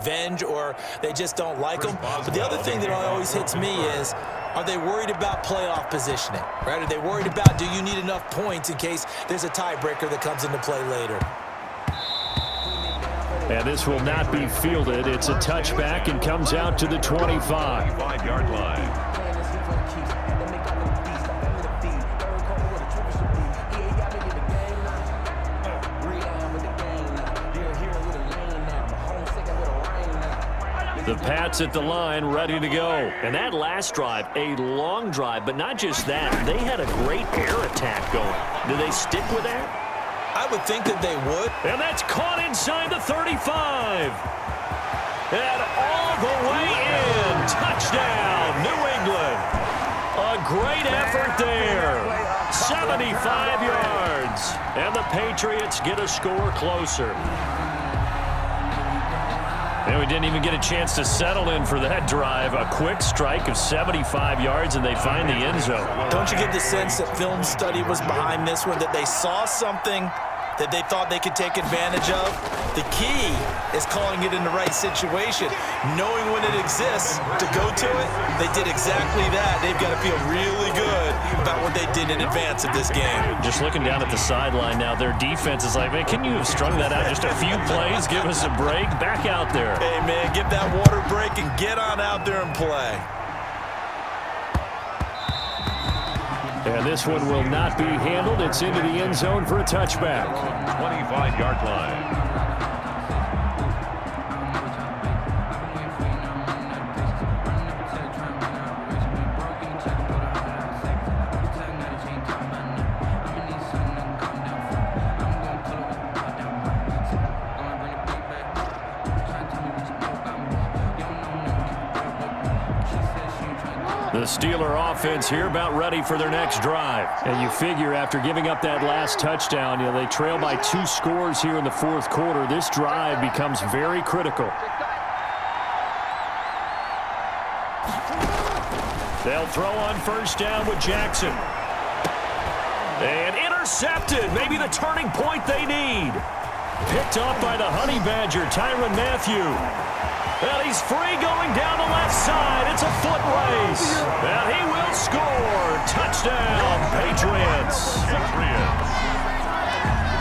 revenge or they just don't like them. But the other thing that always hits me is, are they worried about playoff positioning, right? Are they worried about, do you need enough points in case there's a tiebreaker that comes into play later? And this will not be fielded. It's a touchback and comes out to the 25. 25-yard line. The Pats at the line, ready to go. And that last drive, a long drive, but not just that. They had a great air attack going. Do they stick with that? I would think that they would. And that's caught inside the 35. And all the way in. Touchdown, New England. A great effort there. 75 yards. And the Patriots get a score closer. And we didn't even get a chance to settle in for that drive. A quick strike of 75 yards, and they find the end zone. Don't you get the sense that film study was behind this one, that they saw something that they thought they could take advantage of? The key is calling it in the right situation, knowing when it exists to go to it. They did exactly that. They've got to feel really good about what they did in advance of this game. Just looking down at the sideline now, their defense is like, man, can you have strung that out just a few plays? Give us a break. Back out there. Hey, man, get that water break and get on out there and play. And this one will not be handled. It's into the end zone for a touchback. 25-yard line. The Steeler offense here about ready for their next drive. And you figure after giving up that last touchdown, they trail by 2 scores here in the fourth quarter. This drive becomes very critical. They'll throw on first down with Jackson. And intercepted. Maybe the turning point they need. Picked up by the Honey Badger, Tyrann Mathieu. And he's free going down the left side. It's a foot race. And he will score. Touchdown, Patriots.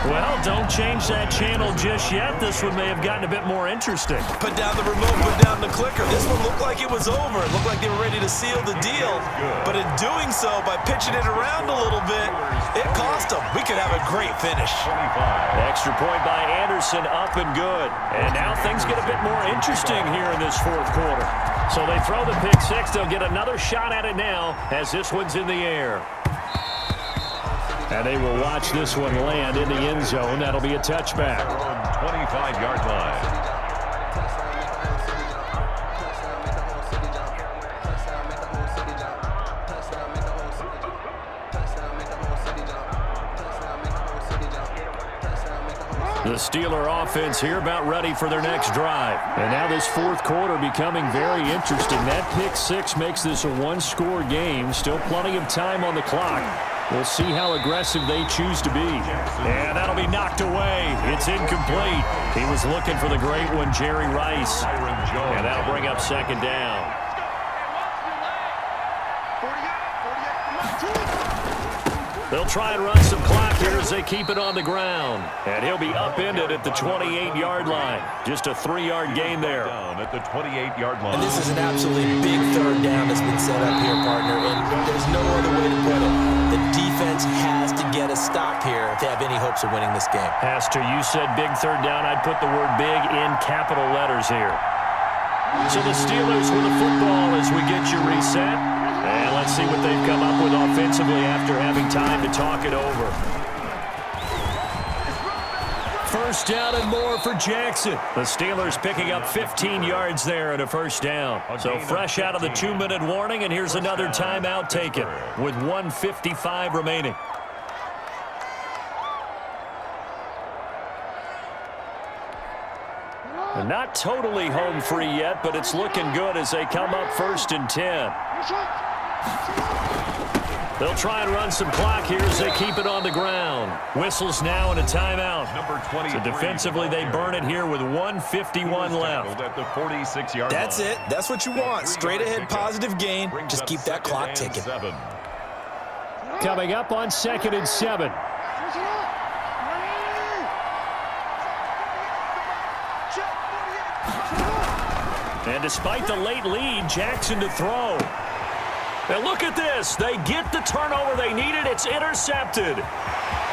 Well, don't change that channel just yet. This one may have gotten a bit more interesting. Put down the remote, put down the clicker. This one looked like it was over. It looked like they were ready to seal the deal. But in doing so, by pitching it around a little bit, it cost them. We could have a great finish. Extra point by Anderson, up and good. And now things get a bit more interesting here in this fourth quarter. So they throw the pick six. They'll get another shot at it now as this one's in the air. And they will watch this one land in the end zone. That'll be a touchback. 25-yard line. The Steeler offense here about ready for their next drive. And now this fourth quarter becoming very interesting. That pick six makes this a one-score game. Still plenty of time on the clock. We'll see how aggressive they choose to be. And that'll be knocked away. It's incomplete. He was looking for the great one, Jerry Rice. And that'll bring up second down. They'll try and run some clock here as they keep it on the ground. And he'll be upended at the 28-yard line. Just a 3-yard gain there. Down at the 28-yard line. And this is an absolutely big third down that's been set up here, partner. And there's no other way to put it. The defense has to get a stop here if they have any hopes of winning this game. Pastor, you said big third down. I'd put the word big in capital letters here. So the Steelers with the football as we get you reset. And let's see what they've come up with offensively after having time to talk it over. First down and more for Jackson. The Steelers picking up 15 yards there and a first down. So fresh out of the 2-minute warning, and here's another timeout taken with 1:55 remaining. They're not totally home free yet, but it's looking good as they come up 1st and 10. They'll try and run some clock here as they keep it on the ground. Whistles now and a timeout. Number 23. So defensively, they burn it here with 1:51 left. At the 46-yard That's line. it. That's what you want. Straight ahead, positive gain. Just keep that clock ticking. Coming up on 2nd and 7. And despite the late lead, Jackson to throw. And look at this. They get the turnover they needed. It's intercepted.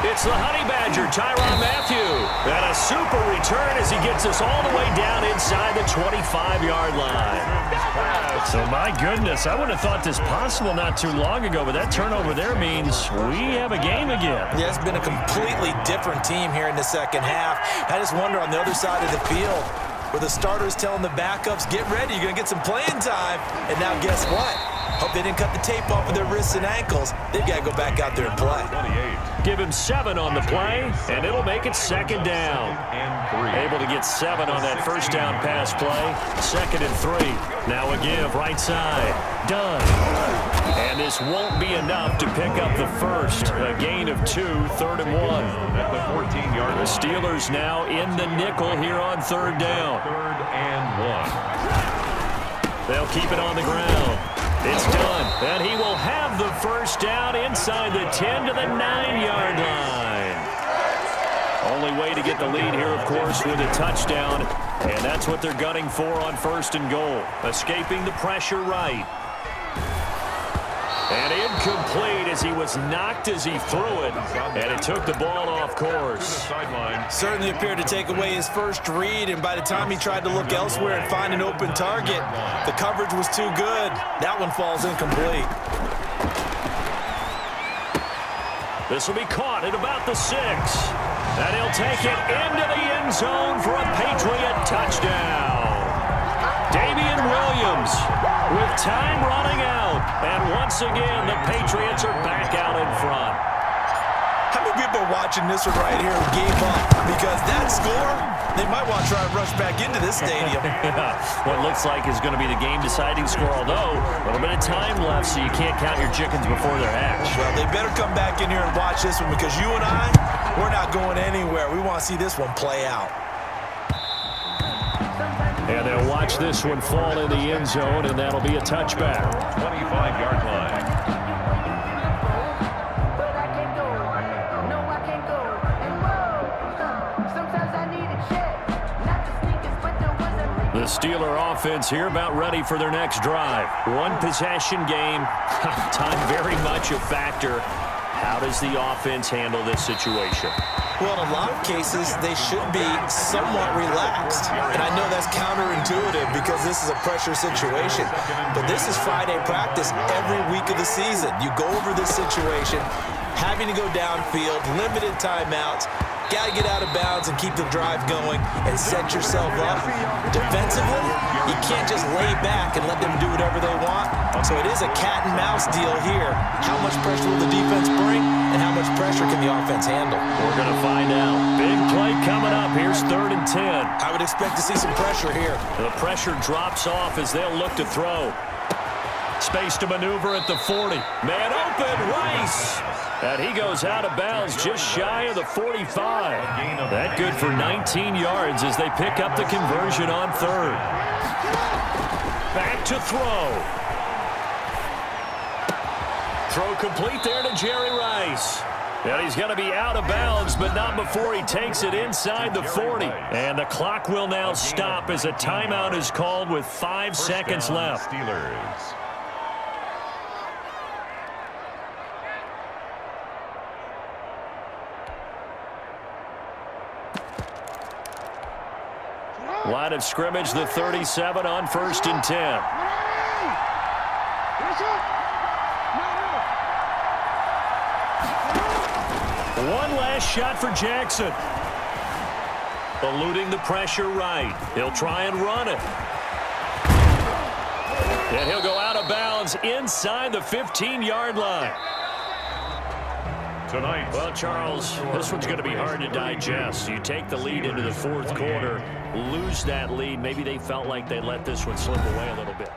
It's the Honey Badger, Tyrann Mathieu. And a super return as he gets us all the way down inside the 25-yard line. So, my goodness, I wouldn't have thought this possible not too long ago, but that turnover there means we have a game again. Yeah, it's been a completely different team here in the second half. I just wonder on the other side of the field, where the starters telling the backups, get ready, you're going to get some playing time. And now guess what? Hope they didn't cut the tape off of their wrists and ankles. They've got to go back out there and play. 28. Give him 7 on the play, and it'll make it 2nd down. Able to get 7 on that first down pass play. 2nd and 3. Now a give, right side. Done. And this won't be enough to pick up the first. A gain of 2, 3rd and 1. At the 14-yard line. The Steelers now in the nickel here on 3rd down. 3rd and 1. They'll keep it on the ground. It's done. And he will have the first down inside the 10 to the 9-yard line. Only way to get the lead here, of course, with a touchdown. And that's what they're gunning for on 1st and goal. Escaping the pressure right. And incomplete as he was knocked as he threw it. And it took the ball off course. Certainly appeared to take away his first read, and by the time he tried to look elsewhere and find an open target, the coverage was too good. That one falls incomplete. This will be caught at about the 6. And he'll take it into the end zone for a Patriot touchdown. Damian Williams with time running out. And once again, the Patriots are back out in front. How many people are watching this one right here who gave up? Because that score, they might want to try and rush back into this stadium. Yeah, what looks like is going to be the game-deciding score, although a little bit of time left, so you can't count your chickens before they're hatched. Well, they better come back in here and watch this one, because you and I, we're not going anywhere. We want to see this one play out. And they'll watch this one fall in the end zone, and that'll be a touchback. 25-yard line. The Steeler offense here about ready for their next drive. One possession game. Time very much a factor. How does the offense handle this situation? Well, in a lot of cases, they should be somewhat relaxed. And I know that's counterintuitive because this is a pressure situation. But this is Friday practice every week of the season. You go over this situation, having to go downfield, limited timeouts, got to get out of bounds and keep the drive going and set yourself up. Defensively, you can't just lay back and let them do whatever they want. So it is a cat and mouse deal here. How much pressure will the defense bring and how much pressure can the offense handle? We're going to find out. Big play coming up. Here's 3rd and 10. I would expect to see some pressure here. The pressure drops off as they'll look to throw. Space to maneuver at the 40. Man open, Rice. And he goes out of bounds just shy of the 45. That good for 19 yards as they pick up the conversion on 3rd. Back to throw. Throw complete there to Jerry Rice. And he's going to be out of bounds, but not before he takes it inside the 40. And the clock will now stop as a timeout is called with 5 seconds left. Steelers. Line of scrimmage, the 37 on 1st and 10. One last shot for Jackson. Eluding the pressure right. He'll try and run it. And he'll go out of bounds inside the 15-yard line. Tonight. Well, Charles, this one's going to be hard to digest. You take the lead into the 4th quarter, lose that lead. Maybe they felt like they let this one slip away a little bit.